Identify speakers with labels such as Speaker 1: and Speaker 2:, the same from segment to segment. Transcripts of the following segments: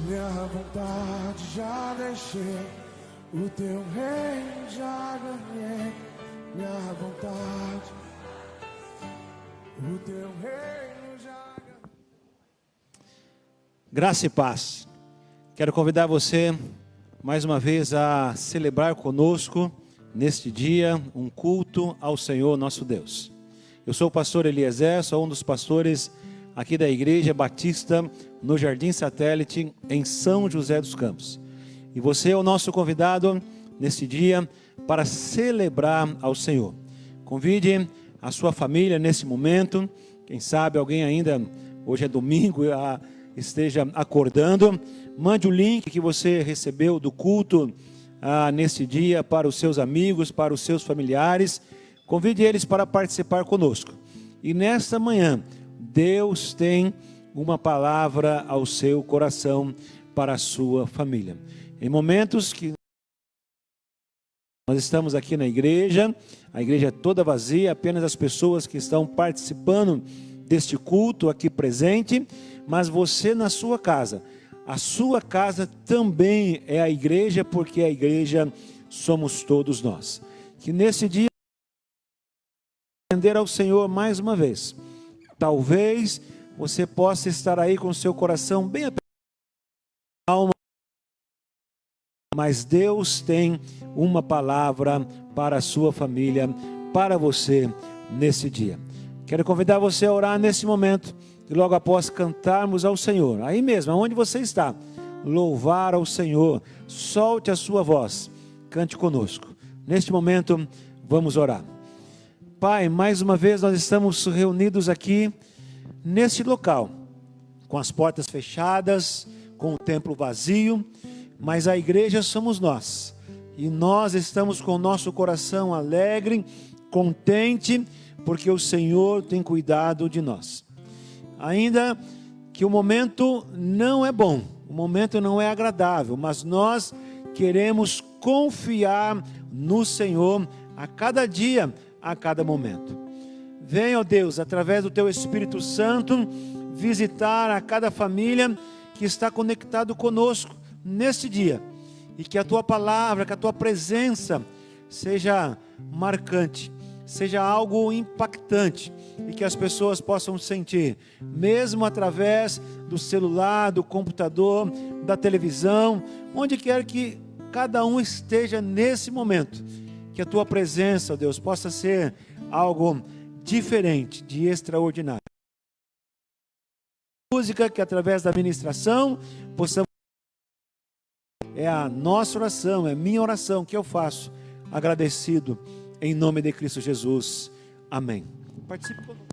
Speaker 1: Minha vontade já deixei, o teu reino já ganhei. Minha vontade, o teu reino já ganhei.
Speaker 2: Graça e paz. Quero convidar você mais uma vez a celebrar conosco neste dia um culto ao Senhor nosso Deus. Eu sou o pastor Eliezer, sou um dos pastores aqui da Igreja Batista no Jardim Satélite em São José dos Campos. E você é o nosso convidado neste dia para celebrar ao Senhor. Convide a sua família nesse momento. Quem sabe alguém ainda, hoje é domingo, esteja acordando. Mande o link que você recebeu do culto neste dia para os seus amigos, para os seus familiares. Convide eles para participar conosco. E nesta manhã, Deus tem uma palavra ao seu coração para a sua família. Em momentos que nós estamos aqui na igreja, a igreja é toda vazia, apenas as pessoas que estão participando deste culto aqui presente, mas você na sua casa, a sua casa também é a igreja, porque a igreja somos todos nós. Que nesse dia, atender ao Senhor mais uma vez. Talvez você possa estar aí com o seu coração bem apertado, alma, mas Deus tem uma palavra para a sua família, para você nesse dia. Quero convidar você a orar nesse momento e logo após cantarmos ao Senhor, aí mesmo, onde você está, louvar ao Senhor, solte a sua voz, cante conosco. Neste momento, vamos orar. Pai, mais uma vez nós estamos reunidos aqui neste local, com as portas fechadas, com o templo vazio, mas a igreja somos nós, e nós estamos com o nosso coração alegre, contente, porque o Senhor tem cuidado de nós. Ainda que o momento não é bom, o momento não é agradável, mas nós queremos confiar no Senhor a cada dia, a cada momento. Venha, ó Deus, através do Teu Espírito Santo, visitar a cada família que está conectado conosco neste dia. E que a Tua palavra, que a Tua presença seja marcante, seja algo impactante. E que as pessoas possam sentir, mesmo através do celular, do computador, da televisão, onde quer que cada um esteja nesse momento. Que a Tua presença, ó Deus, possa ser algo diferente, de extraordinário. Música que através da ministração possamos... É a nossa oração, é a minha oração que eu faço, agradecido em nome de Cristo Jesus. Amém. Participe conosco.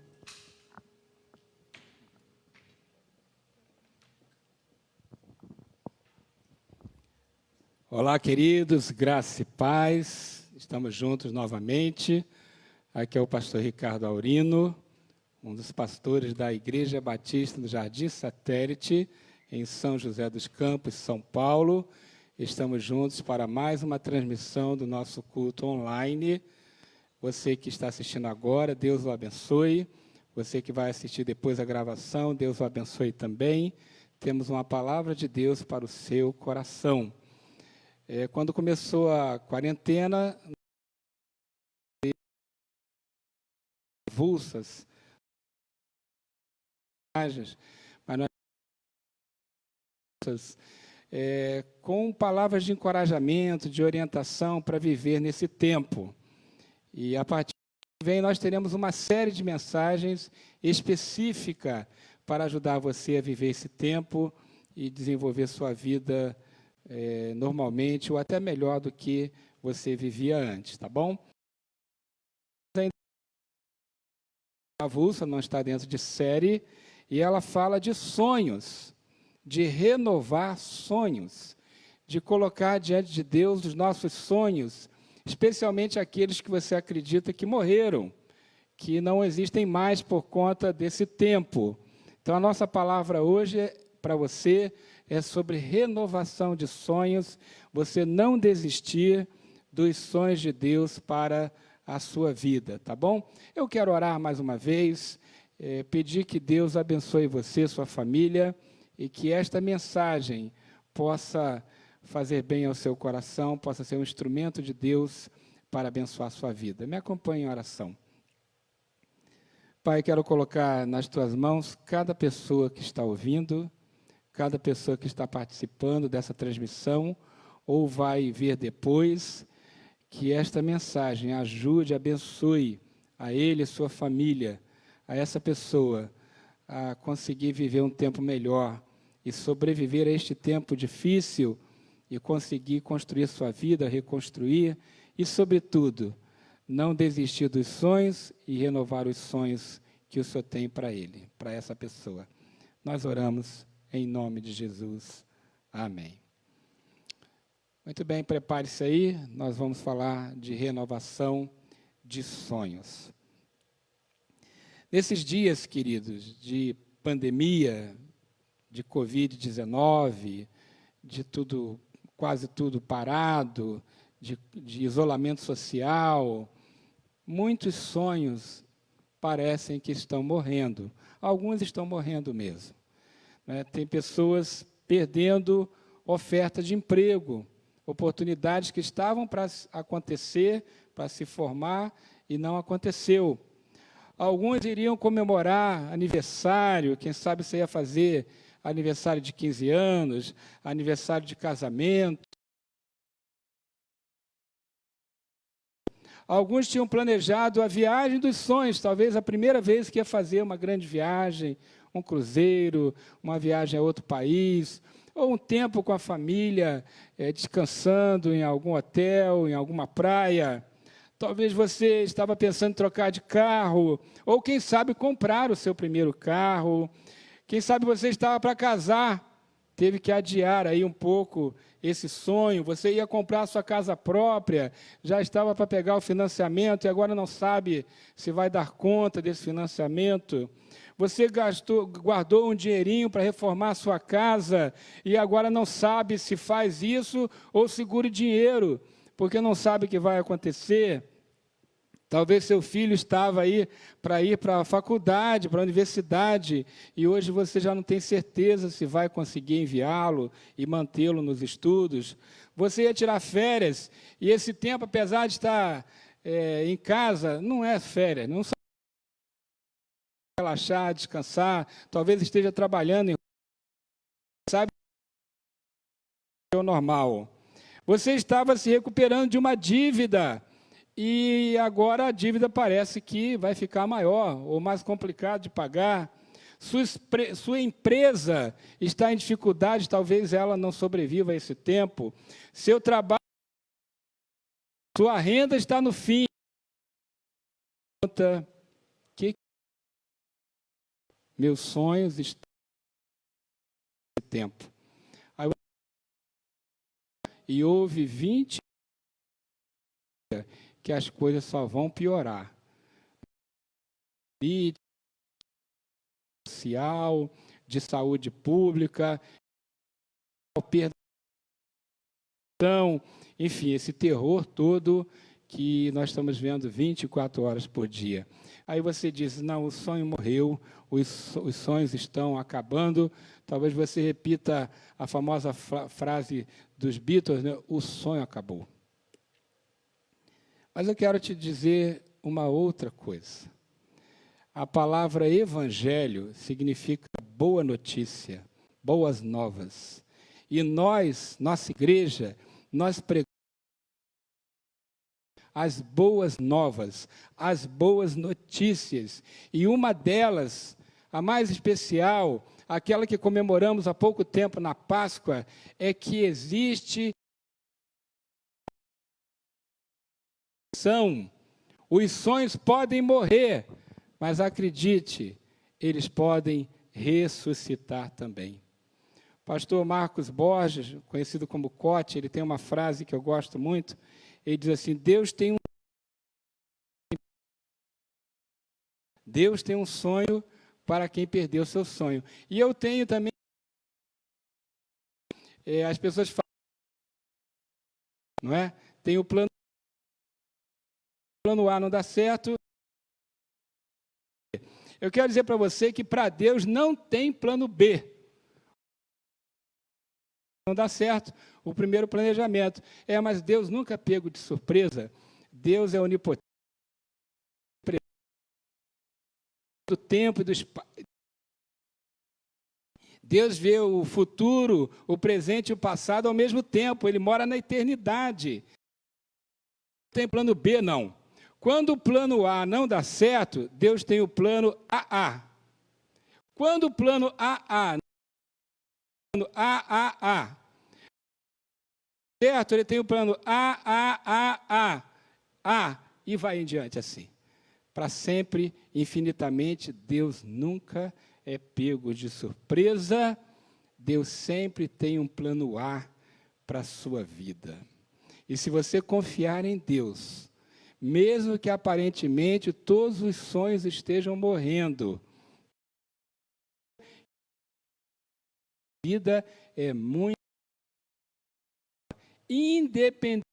Speaker 3: Olá, queridos, graça e paz. Estamos juntos novamente. Aqui é o pastor Ricardo Aurino, um dos pastores da Igreja Batista do Jardim Satélite, em São José dos Campos, São Paulo. Estamos juntos para mais uma transmissão do nosso culto online. Você que está assistindo agora, Deus o abençoe. Você que vai assistir depois a gravação, Deus o abençoe também. Temos uma palavra de Deus para o seu coração. Quando começou a quarentena, avulsas, mas nós com palavras de encorajamento, de orientação para viver nesse tempo. E a partir de vem nós teremos uma série de mensagens específica para ajudar você a viver esse tempo e desenvolver sua vida normalmente ou até melhor do que você vivia antes, tá bom? A avulsa não está dentro de série e ela fala de sonhos, de renovar sonhos, de colocar diante de Deus os nossos sonhos, especialmente aqueles que você acredita que morreram, que não existem mais por conta desse tempo. Então, a nossa palavra hoje para você é sobre renovação de sonhos, você não desistir dos sonhos de Deus para a sua vida, tá bom? Eu quero orar mais uma vez, pedir que Deus abençoe você, sua família, e que esta mensagem possa fazer bem ao seu coração, possa ser um instrumento de Deus para abençoar a sua vida. Me acompanhe em oração. Pai, quero colocar nas tuas mãos cada pessoa que está ouvindo, cada pessoa que está participando dessa transmissão ou vai ver depois, que esta mensagem ajude, abençoe a ele e sua família, a essa pessoa, a conseguir viver um tempo melhor e sobreviver a este tempo difícil e conseguir construir sua vida, reconstruir e, sobretudo, não desistir dos sonhos e renovar os sonhos que o Senhor tem para ele, para essa pessoa. Nós oramos em nome de Jesus. Amém. Muito bem, prepare-se aí, nós vamos falar de renovação de sonhos. Nesses dias, queridos, de pandemia, de Covid-19, de tudo, quase tudo parado, de isolamento social, muitos sonhos parecem que estão morrendo. Alguns estão morrendo mesmo. Né? Tem pessoas perdendo oferta de emprego, oportunidades que estavam para acontecer, para se formar, e não aconteceu. Alguns iriam comemorar aniversário, quem sabe você ia fazer aniversário de 15 anos, aniversário de casamento. Alguns tinham planejado a viagem dos sonhos, talvez a primeira vez que ia fazer uma grande viagem, um cruzeiro, uma viagem a outro país, ou um tempo com a família, descansando em algum hotel, em alguma praia. Talvez você estava pensando em trocar de carro, ou quem sabe comprar o seu primeiro carro. Quem sabe você estava para casar, teve que adiar aí um pouco esse sonho. Você ia comprar a sua casa própria, já estava para pegar o financiamento e agora não sabe se vai dar conta desse financiamento. Você guardou um dinheirinho para reformar a sua casa e agora não sabe se faz isso ou segura dinheiro, porque não sabe o que vai acontecer. Talvez seu filho estava aí para ir para a faculdade, para a universidade, e hoje você já não tem certeza se vai conseguir enviá-lo e mantê-lo nos estudos. Você ia tirar férias, e esse tempo, apesar de estar em casa, não é férias, não sabe relaxar, descansar, talvez esteja trabalhando, sabe que é o normal. Você estava se recuperando de uma dívida, e agora a dívida parece que vai ficar maior ou mais complicado de pagar. Sua empresa está em dificuldade, talvez ela não sobreviva a esse tempo. Seu trabalho, sua renda está no fim. Meus sonhos estão nesse tempo. E houve 20 que as coisas só vão piorar. Social, de saúde pública, enfim, esse terror todo que nós estamos vendo 24 horas por dia. Aí você diz, não, o sonho morreu, os sonhos estão acabando. Talvez você repita a famosa frase dos Beatles, né? O sonho acabou. Mas eu quero te dizer uma outra coisa. A palavra evangelho significa boa notícia, boas novas. E nós, nossa igreja, nós pregamos as boas novas, as boas notícias. E uma delas, a mais especial, aquela que comemoramos há pouco tempo na Páscoa, é que existe os sonhos podem morrer, mas acredite, eles podem ressuscitar também. Pastor Marcos Borges, conhecido como Cote, ele tem uma frase que eu gosto muito, ele diz assim, Deus tem um sonho para quem perdeu o seu sonho. E eu tenho também, as pessoas falam, não é? Tem o plano A não dá certo. Eu quero dizer para você que para Deus não tem plano B. não dá certo, o primeiro planejamento. Mas Deus nunca é pego de surpresa. Deus é onipotente. Do tempo e do espaço. Deus vê o futuro, o presente e o passado ao mesmo tempo. Ele mora na eternidade. Não tem plano B, não. Quando o plano A não dá certo, Deus tem o plano AA. Quando o plano AA certo, ele tem o plano A, e vai em diante assim. Para sempre, infinitamente, Deus nunca é pego de surpresa. Deus sempre tem um plano A para a sua vida. E se você confiar em Deus, mesmo que aparentemente todos os sonhos estejam morrendo, a vida é muito independente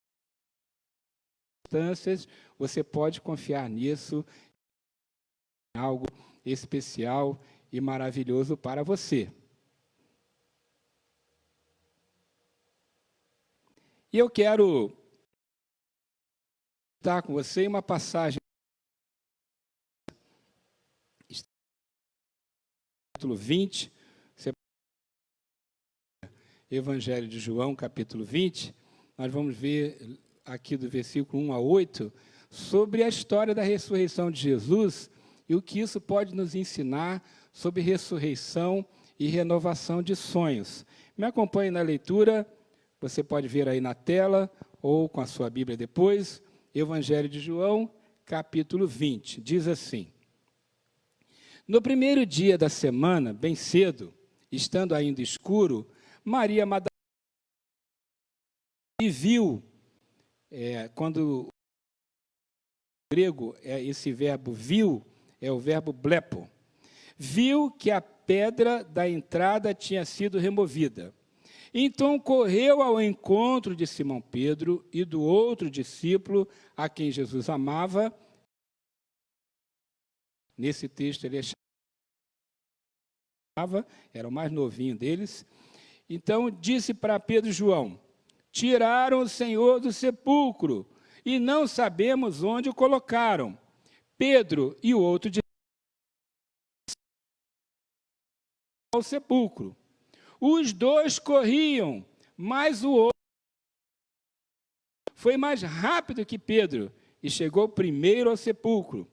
Speaker 3: das circunstâncias, você pode confiar nisso, em algo especial e maravilhoso para você. E eu quero estar com você em uma passagem, capítulo 20, Evangelho de João, capítulo 20, nós vamos ver aqui do versículo 1 a 8, sobre a história da ressurreição de Jesus e o que isso pode nos ensinar sobre ressurreição e renovação de sonhos. Me acompanhe na leitura, você pode ver aí na tela ou com a sua Bíblia depois, Evangelho de João, capítulo 20, diz assim: No primeiro dia da semana, bem cedo, estando ainda escuro, Maria Madalena viu, quando o grego, esse verbo viu, é o verbo blepo, viu que a pedra da entrada tinha sido removida. Então correu ao encontro de Simão Pedro e do outro discípulo a quem Jesus amava. Nesse texto ele era o mais novinho deles. Então disse para Pedro e João: Tiraram o Senhor do sepulcro e não sabemos onde o colocaram. Pedro e o outro discípulo ao sepulcro. Os dois corriam, mas o outro foi mais rápido que Pedro e chegou primeiro ao sepulcro.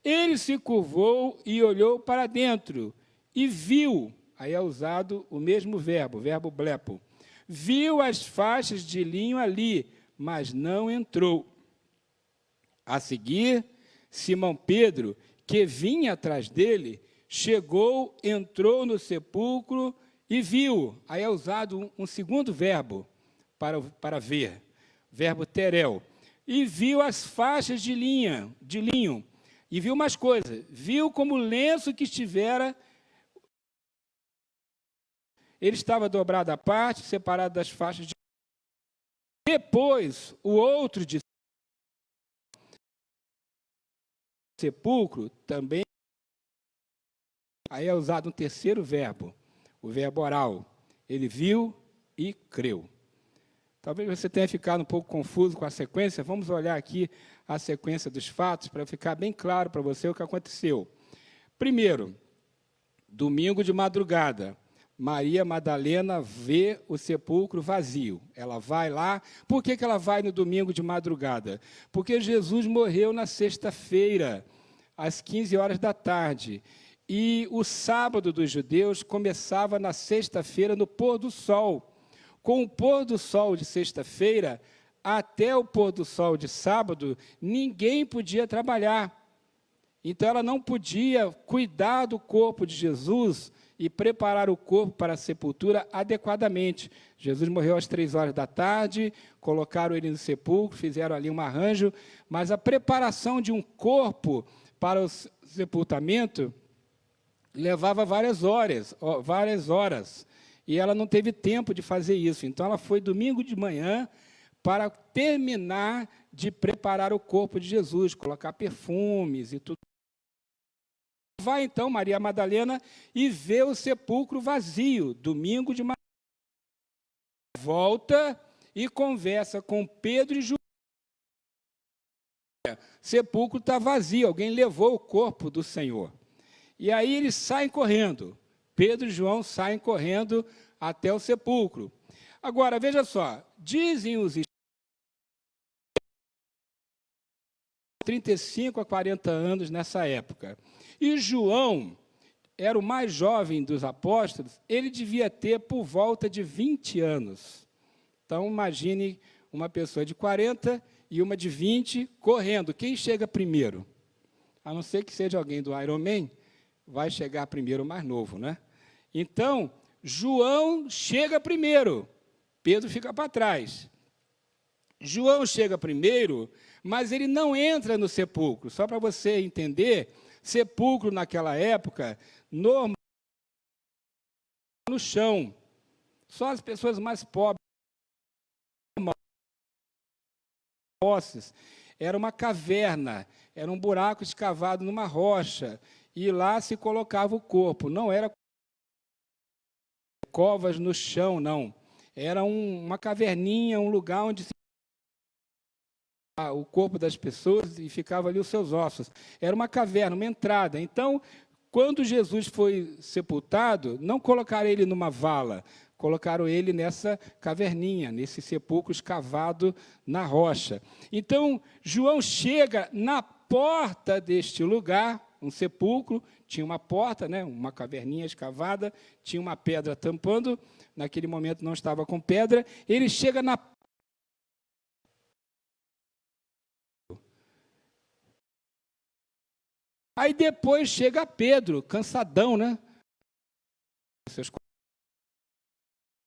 Speaker 3: Ele se curvou e olhou para dentro e viu, aí é usado o mesmo verbo, o verbo blepo, viu as faixas de linho ali, mas não entrou. A seguir, Simão Pedro, que vinha atrás dele, chegou, entrou no sepulcro e viu, aí é usado um segundo verbo para ver, verbo terel, e viu as faixas de linho, e viu mais coisas, viu como o lenço que estivera, ele estava dobrado à parte, separado das faixas de linho. Depois, o outro de sepulcro também, aí é usado um terceiro verbo, o verbo oral. Ele viu e creu. Talvez você tenha ficado um pouco confuso com a sequência. Vamos olhar aqui a sequência dos fatos para ficar bem claro para você o que aconteceu. Primeiro, domingo de madrugada, Maria Madalena vê o sepulcro vazio. Ela vai lá. Por que ela vai no domingo de madrugada? Porque Jesus morreu na sexta-feira, às 15 horas da tarde. E o sábado dos judeus começava na sexta-feira, no pôr do sol. Com o pôr do sol de sexta-feira, até o pôr do sol de sábado, ninguém podia trabalhar. Então, ela não podia cuidar do corpo de Jesus e preparar o corpo para a sepultura adequadamente. Jesus morreu às 3 horas da tarde, colocaram ele no sepulcro, fizeram ali um arranjo, mas a preparação de um corpo para o sepultamento levava várias horas, e ela não teve tempo de fazer isso. Então, ela foi domingo de manhã para terminar de preparar o corpo de Jesus, colocar perfumes e tudo. Vai, então, Maria Madalena e vê o sepulcro vazio, domingo de manhã. volta e conversa com Pedro e João. O sepulcro está vazio, alguém levou o corpo do Senhor. E aí eles saem correndo. Pedro e João saem correndo até o sepulcro. Agora, veja só, dizem os 35 a 40 anos nessa época. E João era o mais jovem dos apóstolos, ele devia ter por volta de 20 anos. Então, imagine uma pessoa de 40 e uma de 20 correndo. Quem chega primeiro? A não ser que seja alguém do Ironman, vai chegar primeiro o mais novo, né? Então, João chega primeiro, Pedro fica para trás. João chega primeiro, mas ele não entra no sepulcro. Só para você entender, sepulcro naquela época, normal, no chão. Só as pessoas mais pobres, era uma caverna, era um buraco escavado numa rocha, e lá se colocava o corpo. Não era covas no chão, não. Era uma caverninha, um lugar onde se o corpo das pessoas e ficava ali os seus ossos. Era uma caverna, uma entrada. Então, quando Jesus foi sepultado, não colocaram ele numa vala, colocaram ele nessa caverninha, nesse sepulcro escavado na rocha. Então, João chega na porta deste lugar, um sepulcro, tinha uma porta, né, uma caverninha escavada, tinha uma pedra tampando, naquele momento não estava com pedra, ele chega na Aí depois chega Pedro, cansadão, né? Seus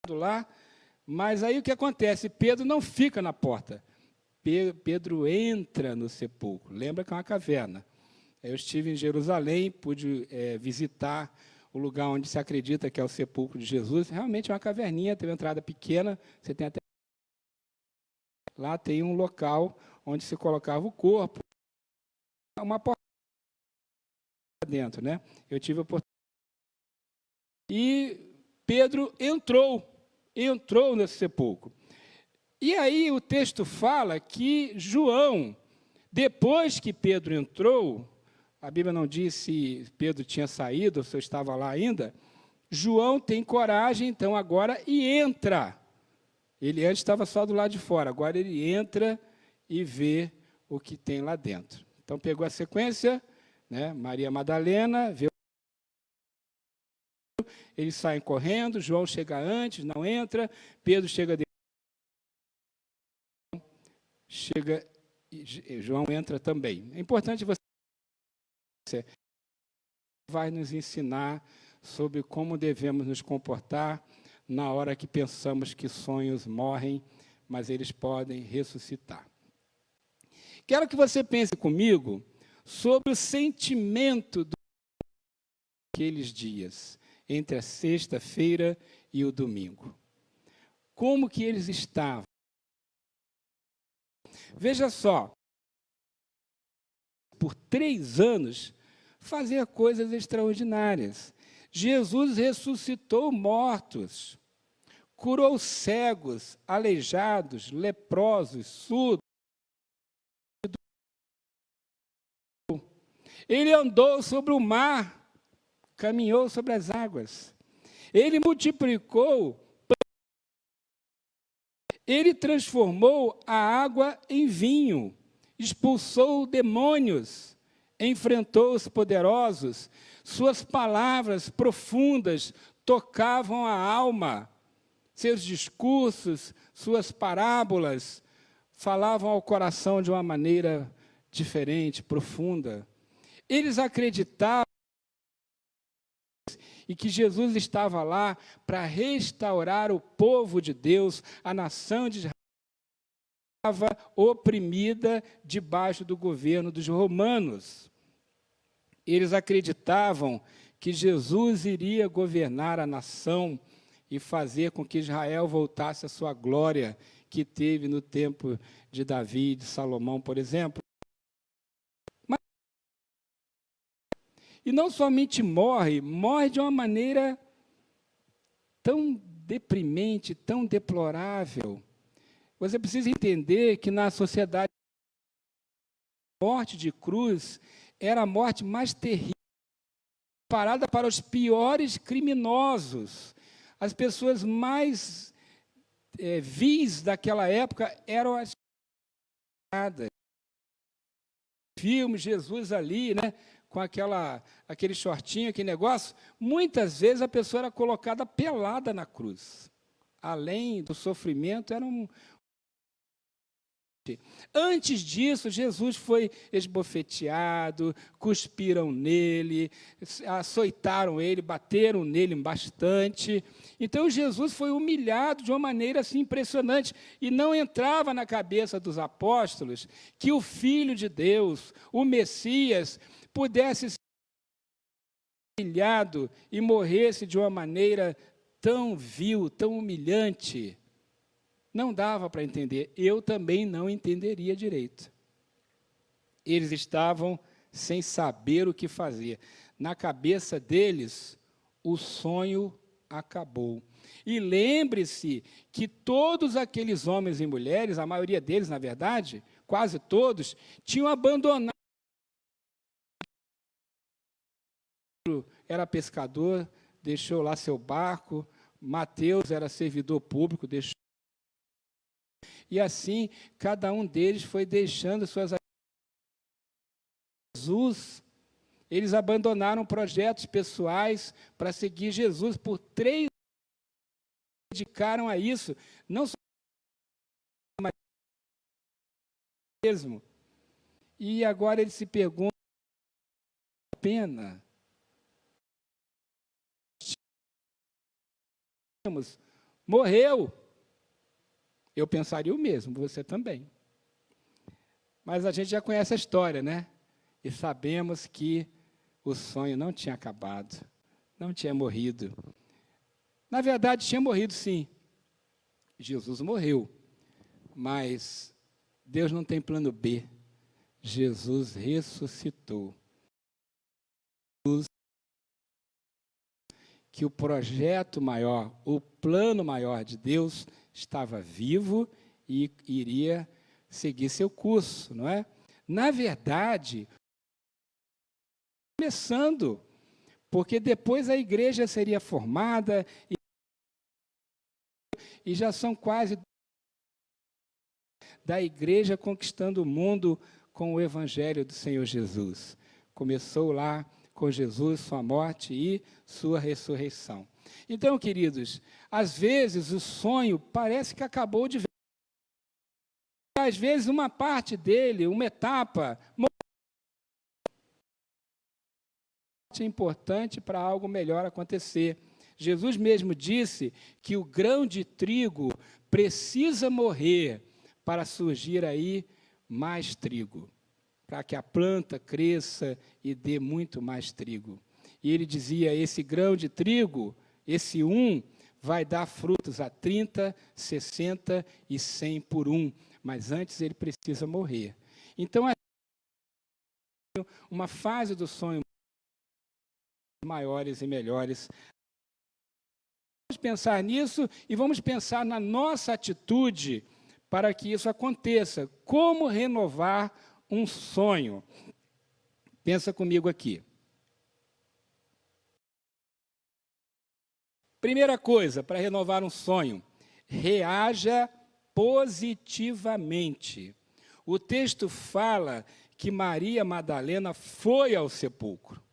Speaker 3: lá, mas aí o que acontece? Pedro não fica na porta. Pedro entra no sepulcro. Lembra que é uma caverna. Eu estive em Jerusalém, pude visitar o lugar onde se acredita que é o sepulcro de Jesus. Realmente é uma caverninha, tem uma entrada pequena, você tem até lá tem um local onde se colocava o corpo. Uma porta dentro, né? Eu tive a oportunidade. E Pedro entrou nesse sepulcro. E aí o texto fala que João, depois que Pedro entrou, a Bíblia não diz se Pedro tinha saído ou se eu estava lá ainda, João tem coragem, então, agora, e entra. Ele antes estava só do lado de fora, agora ele entra e vê o que tem lá dentro. Então, pegou a sequência, né? Maria Madalena, vê. Eles saem correndo, João chega antes, não entra, Pedro chega depois, e João entra também. É importante você vai nos ensinar sobre como devemos nos comportar na hora que pensamos que sonhos morrem, mas eles podem ressuscitar. Quero que você pense comigo sobre o sentimento daqueles dias, entre a sexta-feira e o domingo. Como que eles estavam? Veja só, por 3 anos, fazia coisas extraordinárias. Jesus ressuscitou mortos, curou cegos, aleijados, leprosos, surdos. Ele andou sobre o mar, caminhou sobre as águas. Ele multiplicou, ele transformou a água em vinho, expulsou demônios, enfrentou os poderosos. Suas palavras profundas tocavam a alma. Seus discursos, suas parábolas falavam ao coração de uma maneira diferente, profunda. Eles acreditavam e que Jesus estava lá para restaurar o povo de Deus, a nação de Israel estava oprimida debaixo do governo dos romanos. Eles acreditavam que Jesus iria governar a nação e fazer com que Israel voltasse à sua glória que teve no tempo de Davi e de Salomão, por exemplo. E não somente morre de uma maneira tão deprimente, tão deplorável. Você precisa entender que na sociedade a morte de cruz era a morte mais terrível, parada para os piores criminosos. As pessoas mais vis daquela época eram as filmes, Jesus ali, né, com aquele shortinho, aquele negócio. Muitas vezes a pessoa era colocada pelada na cruz. Além do sofrimento, era um... Antes disso, Jesus foi esbofeteado, cuspiram nele, açoitaram ele, bateram nele bastante. Então, Jesus foi humilhado de uma maneira assim, impressionante. E não entrava na cabeça dos apóstolos que o Filho de Deus, o Messias, pudesse ser humilhado e morresse de uma maneira tão vil, tão humilhante. Não dava para entender. Eu também não entenderia direito. Eles estavam sem saber o que fazer. Na cabeça deles, o sonho acabou. E lembre-se que todos aqueles homens e mulheres, a maioria deles, na verdade, quase todos, tinham abandonado. Era pescador, deixou lá seu barco. Mateus era servidor público, deixou. E assim, cada um deles foi deixando suas atividades. Jesus, eles abandonaram projetos pessoais para seguir Jesus por 3 anos. Dedicaram a isso, não só mas mesmo. E agora eles se perguntam, a pena? Morreu. Eu pensaria o mesmo, você também. Mas a gente já conhece a história, né? E sabemos que o sonho não tinha acabado, não tinha morrido. Na verdade, tinha morrido, sim. Jesus morreu, mas Deus não tem plano B. Jesus ressuscitou. Que o projeto maior, o plano maior de Deus estava vivo e iria seguir seu curso, não é? Na verdade, começando, porque depois a igreja seria formada e já são quase da igreja conquistando o mundo com o evangelho do Senhor Jesus. Começou lá com Jesus, sua morte e sua ressurreição. Então, queridos, às vezes o sonho parece que acabou de vez. Às vezes uma parte dele, uma etapa, é importante para algo melhor acontecer. Jesus mesmo disse que o grão de trigo precisa morrer para surgir aí mais trigo, para que a planta cresça e dê muito mais trigo. E ele dizia, esse grão de trigo, esse vai dar frutos a 30, 60 e 100 por 1, mas antes ele precisa morrer. Então, uma fase do sonho maiores e melhores. Vamos pensar nisso e vamos pensar na nossa atitude para que isso aconteça. Como renovar um sonho? Pensa comigo aqui. Primeira coisa, para renovar um sonho, reaja positivamente. O texto fala que Maria Madalena foi ao sepulcro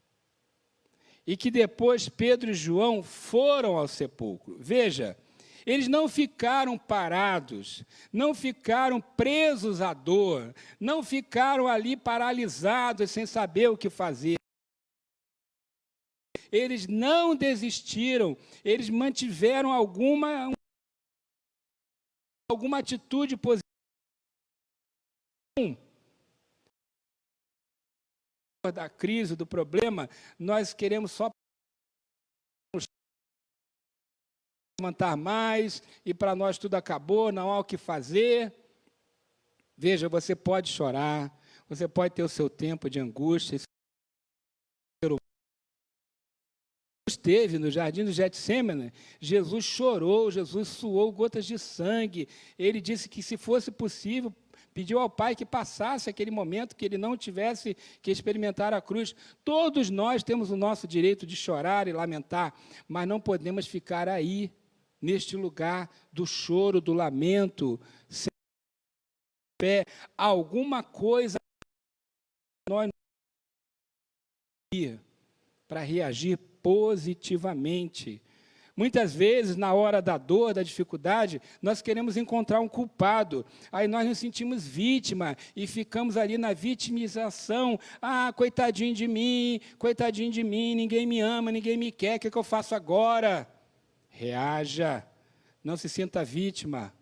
Speaker 3: e que depois Pedro e João foram ao sepulcro. Veja, eles não ficaram parados, não ficaram presos à dor, não ficaram ali paralisados sem saber o que fazer. Eles não desistiram, eles mantiveram alguma atitude positiva. Da crise, do problema, nós queremos só levantar mais, e para nós tudo acabou, não há o que fazer. Veja, você pode chorar, você pode ter o seu tempo de angústia, esteve no jardim do Getsêmani, Jesus chorou, Jesus suou gotas de sangue. Ele disse que, se fosse possível, pediu ao Pai que passasse aquele momento, que ele não tivesse que experimentar a cruz. Todos nós temos o nosso direito de chorar e lamentar, mas não podemos ficar aí, neste lugar do choro, do lamento, sem pé. Alguma coisa nós para reagir positivamente. Muitas vezes, na hora da dor, da dificuldade, nós queremos encontrar um culpado. Aí nós nos sentimos vítima e ficamos ali na vitimização. Ah, coitadinho de mim, ninguém me ama, ninguém me quer, o que eu faço agora? Reaja, não se sinta vítima.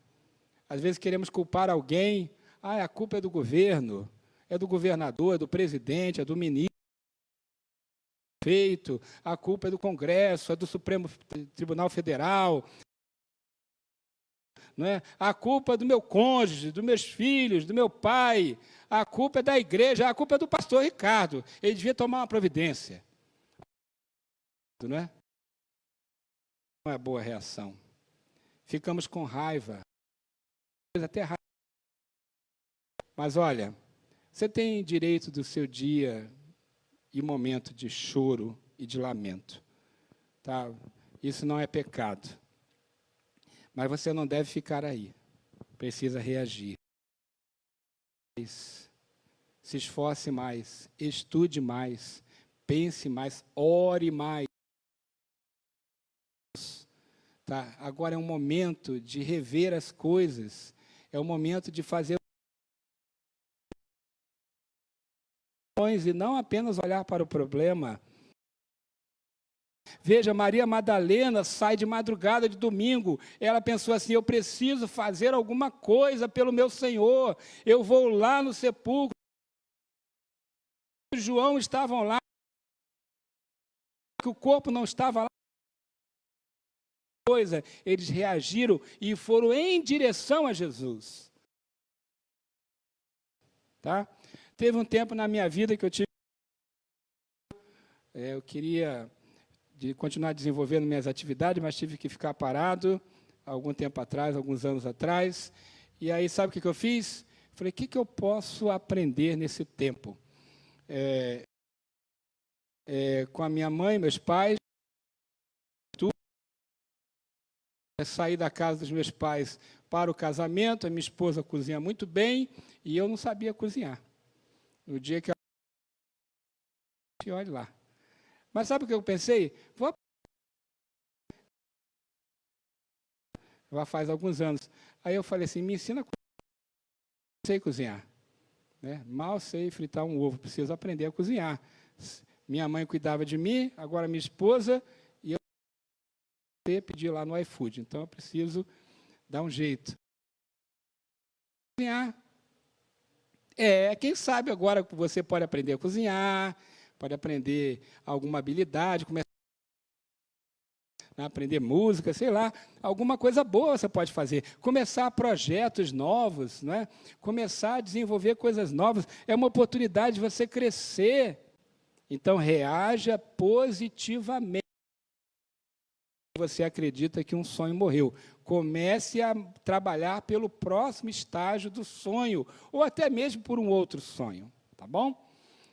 Speaker 3: Às vezes queremos culpar alguém. Ah, a culpa é do governo, é do governador, é do presidente, é do ministro. A culpa é do Congresso, é do Supremo Tribunal Federal, não é? A culpa é do meu cônjuge, dos meus filhos, do meu pai, a culpa é da igreja, a culpa é do pastor Ricardo, ele devia tomar uma providência. Não é? Não é boa reação. Ficamos com raiva, até raiva. Mas olha, você tem direito do seu dia e momento de choro e de lamento. Tá? Isso não é pecado. Mas você não deve ficar aí. Precisa reagir. Se esforce mais, estude mais, pense mais, ore mais. Tá? Agora é um momento de rever as coisas. É um momento de fazer e não apenas olhar para o problema. Veja, Maria Madalena sai de madrugada de domingo. Ela pensou assim: eu preciso fazer alguma coisa pelo meu Senhor. Eu vou lá no sepulcro. João estavam lá, que o corpo não estava lá. Eles reagiram e foram em direção a Jesus. Tá? Teve um tempo na minha vida que eu queria continuar desenvolvendo minhas atividades, mas tive que ficar parado algum tempo atrás, alguns anos atrás. E aí, sabe o que eu fiz? Falei, o que eu posso aprender nesse tempo? Com a minha mãe, meus pais, saí da casa dos meus pais para o casamento. A minha esposa cozinha muito bem e eu não sabia cozinhar. No dia que eu... olhe lá. Mas sabe o que eu pensei? Já faz alguns anos. Aí eu falei assim, me ensina a cozinhar. Não sei cozinhar. Né? Mal sei fritar um ovo, preciso aprender a cozinhar. Minha mãe cuidava de mim, agora minha esposa, e eu pedi lá no iFood. Então eu preciso dar um jeito. Cozinhar. Quem sabe agora você pode aprender a cozinhar, pode aprender alguma habilidade, começar a aprender música, sei lá, alguma coisa boa você pode fazer. Começar projetos novos, não é? Começar a desenvolver coisas novas. É uma oportunidade de você crescer. Então, reaja positivamente. Você acredita que um sonho morreu. Comece a trabalhar pelo próximo estágio do sonho, ou até mesmo por um outro sonho, tá bom?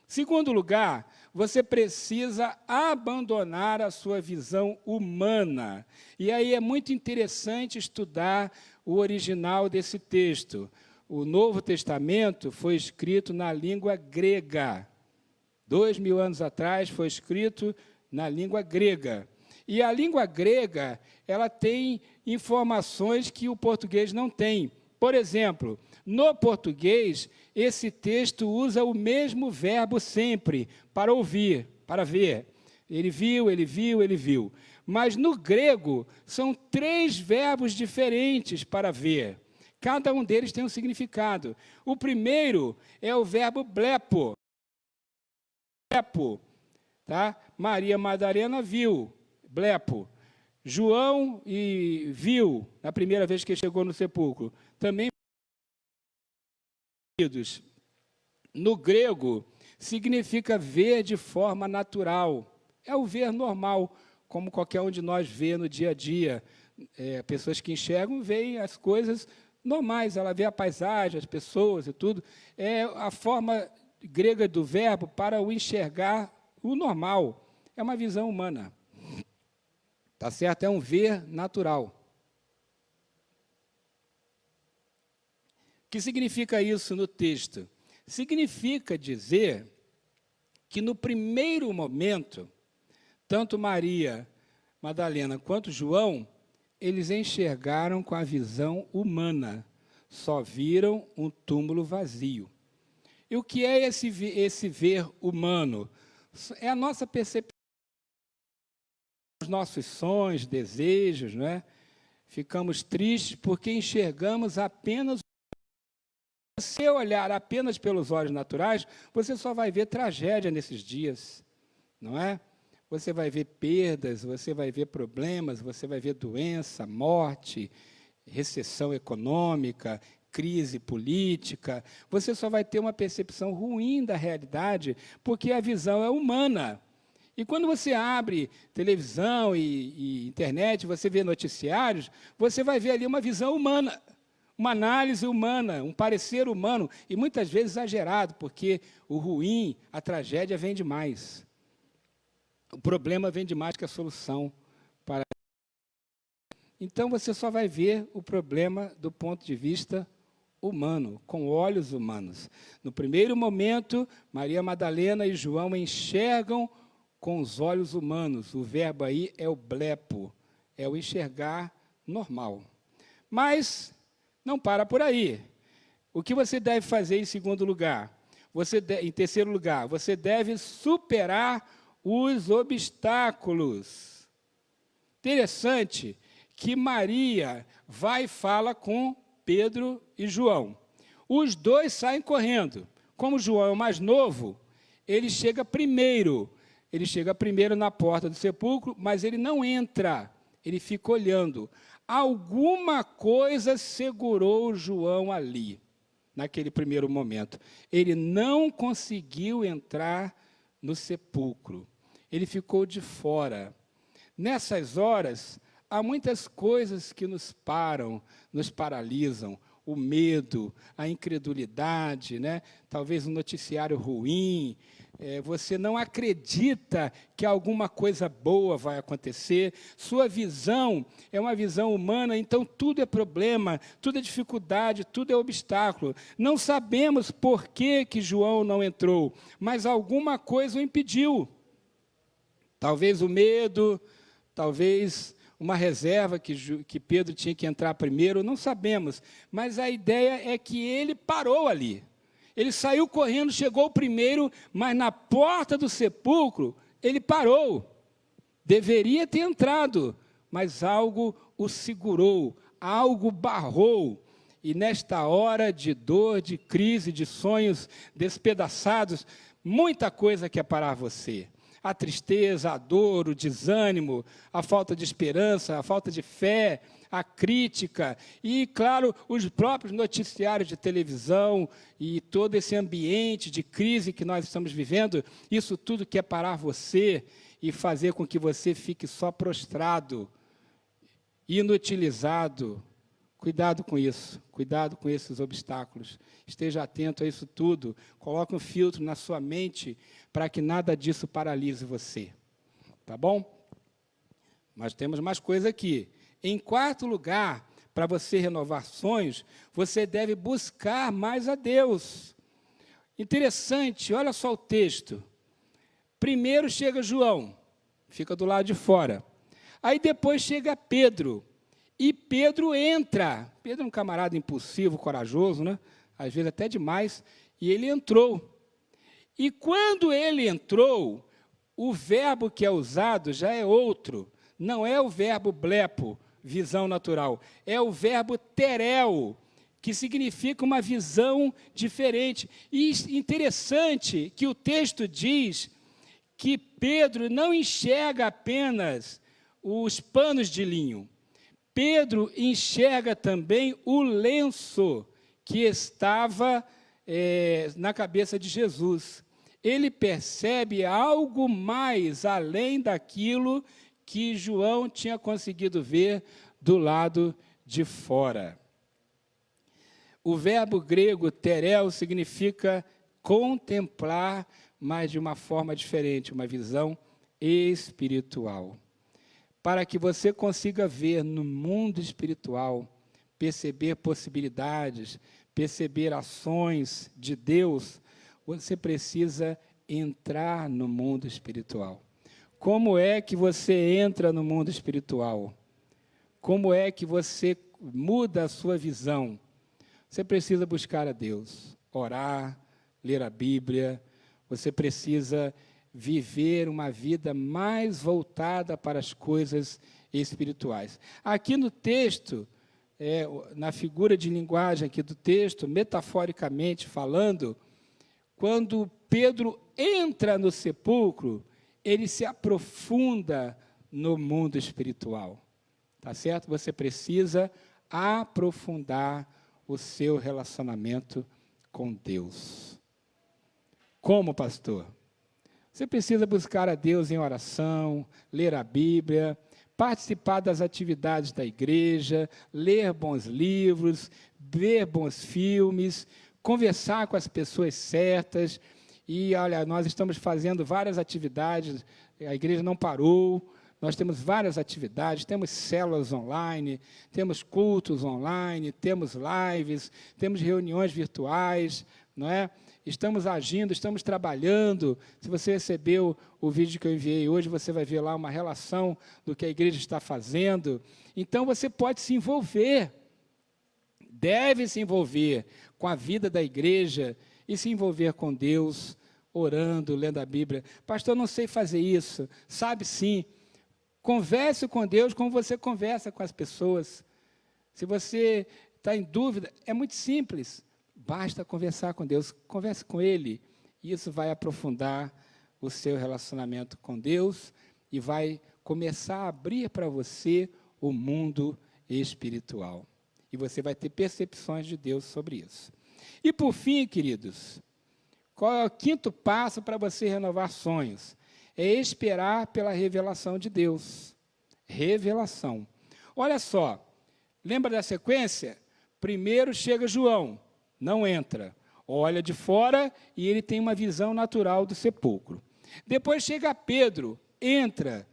Speaker 3: Segundo lugar, você precisa abandonar a sua visão humana. E aí é muito interessante estudar o original desse texto. O Novo Testamento foi escrito na língua grega. 2000 anos atrás foi escrito na língua grega. E a língua grega, ela tem informações que o português não tem. Por exemplo, no português, esse texto usa o mesmo verbo sempre, para ouvir, para ver. Ele viu, ele viu, ele viu. Mas no grego, são 3 verbos diferentes para ver. Cada um deles tem um significado. O primeiro é o verbo blepo. Blepo, tá? Maria Madalena viu. Blepo. João viu, na primeira vez que chegou no sepulcro. Também, no grego, significa ver de forma natural. É o ver normal, como qualquer um de nós vê no dia a dia. Pessoas que enxergam veem as coisas normais, ela vê a paisagem, as pessoas e tudo. É a forma grega do verbo para o enxergar o normal. É uma visão humana. Tá certo? É um ver natural. O que significa isso no texto? Significa dizer que, no primeiro momento, tanto Maria Madalena quanto João, eles enxergaram com a visão humana, só viram um túmulo vazio. E o que é esse ver humano? É a nossa percepção, os nossos sonhos, desejos, não é? Ficamos tristes porque enxergamos apenas. Se você olhar apenas pelos olhos naturais, você só vai ver tragédia nesses dias, não é? Você vai ver perdas, você vai ver problemas, você vai ver doença, morte, recessão econômica, crise política. Você só vai ter uma percepção ruim da realidade, porque a visão é humana. E quando você abre televisão e internet, você vê noticiários, você vai ver ali uma visão humana, uma análise humana, um parecer humano, e muitas vezes exagerado, porque o ruim, a tragédia vem demais. O problema vem demais que a solução. Então, você só vai ver o problema do ponto de vista humano, com olhos humanos. No primeiro momento, Maria Madalena e João enxergam com os olhos humanos. O verbo aí é o blepo, é o enxergar normal. Mas não para por aí. O que você deve fazer em segundo lugar? Em terceiro lugar, você deve superar os obstáculos. Interessante que Maria vai e fala com Pedro e João. Os dois saem correndo. Como João é o mais novo, ele chega primeiro. Ele chega primeiro na porta do sepulcro, mas ele não entra, ele fica olhando. Alguma coisa segurou João ali, naquele primeiro momento. Ele não conseguiu entrar no sepulcro. Ele ficou de fora. Nessas horas, há muitas coisas que nos param, nos paralisam. O medo, a incredulidade, né? Talvez um noticiário ruim. Você não acredita que alguma coisa boa vai acontecer. Sua visão é uma visão humana, então tudo é problema, tudo é dificuldade, tudo é obstáculo. Não sabemos por que João não entrou, mas alguma coisa o impediu. Talvez o medo, talvez uma reserva que Pedro tinha que entrar primeiro, não sabemos. Mas a ideia é que ele parou ali. Ele saiu correndo, chegou primeiro, mas na porta do sepulcro, ele parou. Deveria ter entrado, mas algo o segurou, algo barrou. E nesta hora de dor, de crise, de sonhos despedaçados, muita coisa quer parar você. A tristeza, a dor, o desânimo, a falta de esperança, a falta de fé, a crítica e, claro, os próprios noticiários de televisão e todo esse ambiente de crise que nós estamos vivendo, isso tudo quer parar você e fazer com que você fique só prostrado, inutilizado. Cuidado com isso, cuidado com esses obstáculos. Esteja atento a isso tudo. Coloque um filtro na sua mente para que nada disso paralise você. Tá bom? Mas temos mais coisa aqui. Em quarto lugar, para você renovar sonhos, você deve buscar mais a Deus. Interessante, olha só o texto. Primeiro chega João, fica do lado de fora. Aí depois chega Pedro. E Pedro entra. Pedro é um camarada impulsivo, corajoso, né? Às vezes até demais. E ele entrou. E quando ele entrou, o verbo que é usado já é outro. Não é o verbo blepo, visão natural. É o verbo tereo, que significa uma visão diferente. E interessante que o texto diz que Pedro não enxerga apenas os panos de linho. Pedro enxerga também o lenço que estava na cabeça de Jesus. Ele percebe algo mais além daquilo que João tinha conseguido ver do lado de fora. O verbo grego tereo significa contemplar, mas de uma forma diferente, uma visão espiritual. Para que você consiga ver no mundo espiritual, perceber possibilidades, perceber ações de Deus, você precisa entrar no mundo espiritual. Como é que você entra no mundo espiritual? Como é que você muda a sua visão? Você precisa buscar a Deus, orar, ler a Bíblia. Você precisa viver uma vida mais voltada para as coisas espirituais. Aqui no texto, na figura de linguagem aqui do texto, metaforicamente falando, quando Pedro entra no sepulcro, ele se aprofunda no mundo espiritual. Tá certo? Você precisa aprofundar o seu relacionamento com Deus. Como, pastor? Você precisa buscar a Deus em oração, ler a Bíblia, participar das atividades da igreja, ler bons livros, ver bons filmes, conversar com as pessoas certas. E, olha, nós estamos fazendo várias atividades, a igreja não parou, nós temos várias atividades, temos células online, temos cultos online, temos lives, temos reuniões virtuais, não é? Estamos agindo, estamos trabalhando. Se você recebeu o vídeo que eu enviei hoje, você vai ver lá uma relação do que a igreja está fazendo. Então, você pode se envolver, deve se envolver com a vida da igreja e se envolver com Deus, orando, lendo a Bíblia. Pastor, eu não sei fazer isso. Sabe sim. Converse com Deus como você conversa com as pessoas. Se você está em dúvida, é muito simples. Basta conversar com Deus, converse com Ele. Isso vai aprofundar o seu relacionamento com Deus e vai começar a abrir para você o mundo espiritual. E você vai ter percepções de Deus sobre isso. E por fim, queridos, qual é o quinto passo para você renovar sonhos? É esperar pela revelação de Deus. Revelação. Olha só, lembra da sequência? Primeiro chega João, não entra, olha de fora e ele tem uma visão natural do sepulcro. Depois chega Pedro, entra,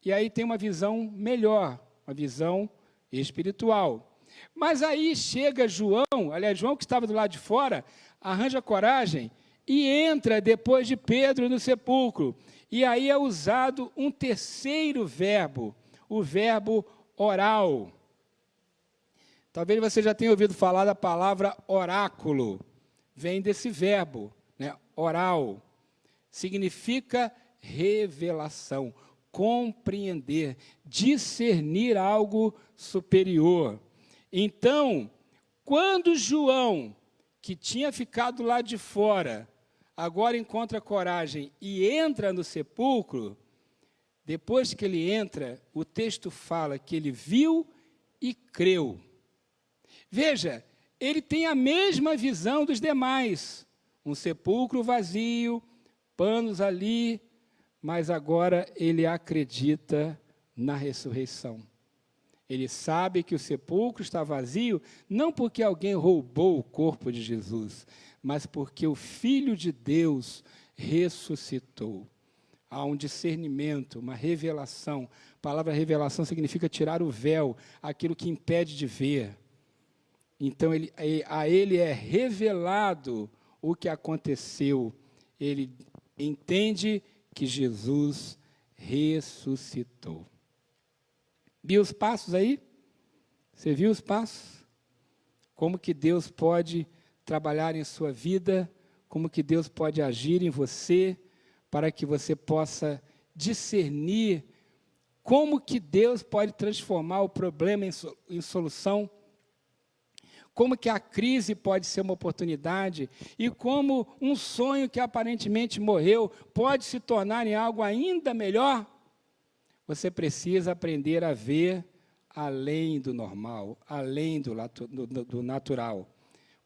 Speaker 3: e aí tem uma visão melhor, uma visão espiritual. Mas aí chega João, aliás, João que estava do lado de fora, arranja coragem e entra depois de Pedro no sepulcro. E aí é usado um terceiro verbo, o verbo oral. Talvez você já tenha ouvido falar da palavra oráculo. Vem desse verbo, né? Oral. Significa revelação, compreender, discernir algo superior. Então, quando João, que tinha ficado lá de fora, agora encontra coragem e entra no sepulcro, depois que ele entra, o texto fala que ele viu e creu. Veja, ele tem a mesma visão dos demais, um sepulcro vazio, panos ali, mas agora ele acredita na ressurreição. Ele sabe que o sepulcro está vazio, não porque alguém roubou o corpo de Jesus, mas porque o Filho de Deus ressuscitou. Há um discernimento, uma revelação. A palavra revelação significa tirar o véu, aquilo que impede de ver. Então, a ele é revelado o que aconteceu. Ele entende que Jesus ressuscitou. Viu os passos aí? Você viu os passos? Como que Deus pode trabalhar em sua vida, como que Deus pode agir em você, para que você possa discernir como que Deus pode transformar o problema em solução, como que a crise pode ser uma oportunidade e como um sonho que aparentemente morreu pode se tornar em algo ainda melhor. Você precisa aprender a ver além do normal, além do natural.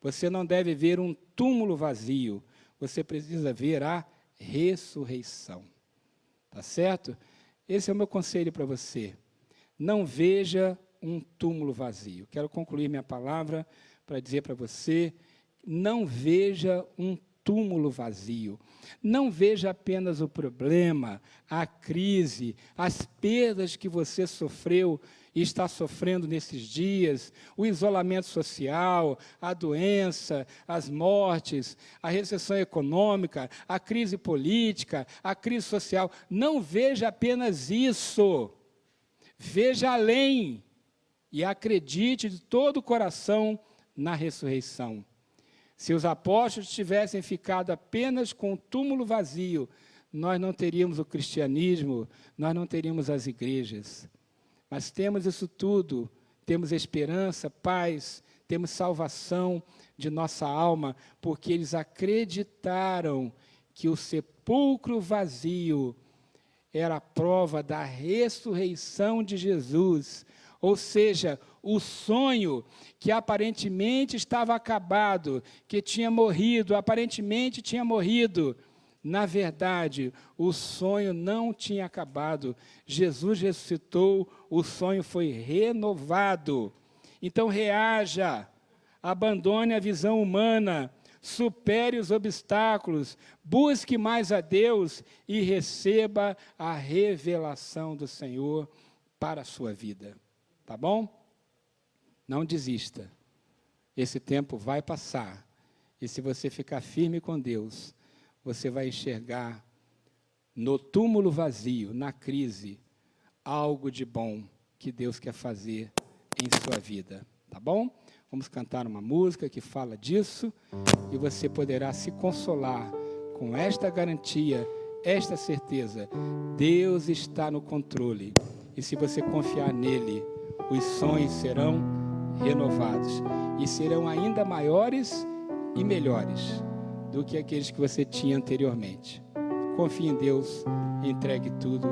Speaker 3: Você não deve ver um túmulo vazio, você precisa ver a ressurreição. Tá certo? Esse é o meu conselho para você. Não veja um túmulo vazio. Quero concluir minha palavra para dizer para você, não veja um túmulo vazio. Não veja apenas o problema, a crise, as perdas que você sofreu e está sofrendo nesses dias, o isolamento social, a doença, as mortes, a recessão econômica, a crise política, a crise social. Não veja apenas isso. Veja além e acredite de todo o coração na ressurreição. Se os apóstolos tivessem ficado apenas com o túmulo vazio, nós não teríamos o cristianismo, nós não teríamos as igrejas. Mas temos isso tudo, temos esperança, paz, temos salvação de nossa alma, porque eles acreditaram que o sepulcro vazio era a prova da ressurreição de Jesus, ou seja, o sonho que aparentemente estava acabado, que tinha morrido, aparentemente tinha morrido. Na verdade, o sonho não tinha acabado. Jesus ressuscitou, o sonho foi renovado. Então, reaja, abandone a visão humana, supere os obstáculos, busque mais a Deus e receba a revelação do Senhor para a sua vida. Tá bom? Não desista. Esse tempo vai passar. E se você ficar firme com Deus, você vai enxergar no túmulo vazio, na crise, algo de bom que Deus quer fazer em sua vida. Tá bom? Vamos cantar uma música que fala disso e você poderá se consolar com esta garantia, esta certeza. Deus está no controle. E se você confiar nele, os sonhos serão renovados e serão ainda maiores e melhores do que aqueles que você tinha anteriormente. Confie em Deus e entregue tudo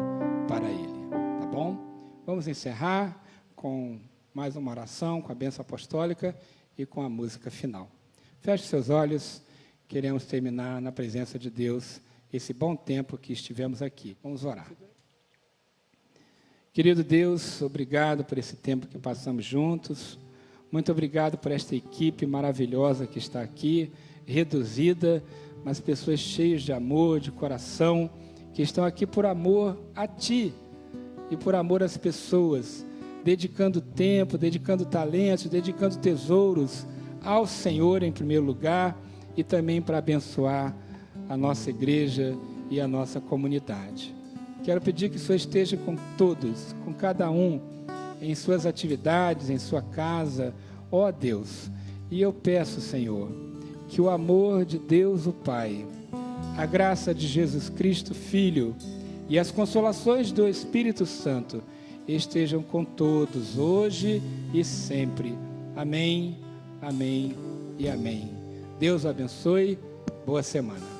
Speaker 3: para Ele. Tá bom? Vamos encerrar com mais uma oração, com a bênção apostólica e com a música final. Feche seus olhos, queremos terminar na presença de Deus esse bom tempo que estivemos aqui. Vamos orar. Querido Deus, obrigado por esse tempo que passamos juntos. Muito obrigado por esta equipe maravilhosa que está aqui, reduzida, mas pessoas cheias de amor, de coração, que estão aqui por amor a Ti e por amor às pessoas, dedicando tempo, dedicando talentos, dedicando tesouros ao Senhor em primeiro lugar e também para abençoar a nossa igreja e a nossa comunidade. Quero pedir que o Senhor esteja com todos, com cada um, em suas atividades, em sua casa, ó Deus. E eu peço, Senhor, que o amor de Deus o Pai, a graça de Jesus Cristo, Filho, e as consolações do Espírito Santo estejam com todos, hoje e sempre. Amém, amém e amém. Deus o abençoe. Boa semana.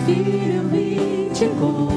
Speaker 4: Filho, vim te encontrar.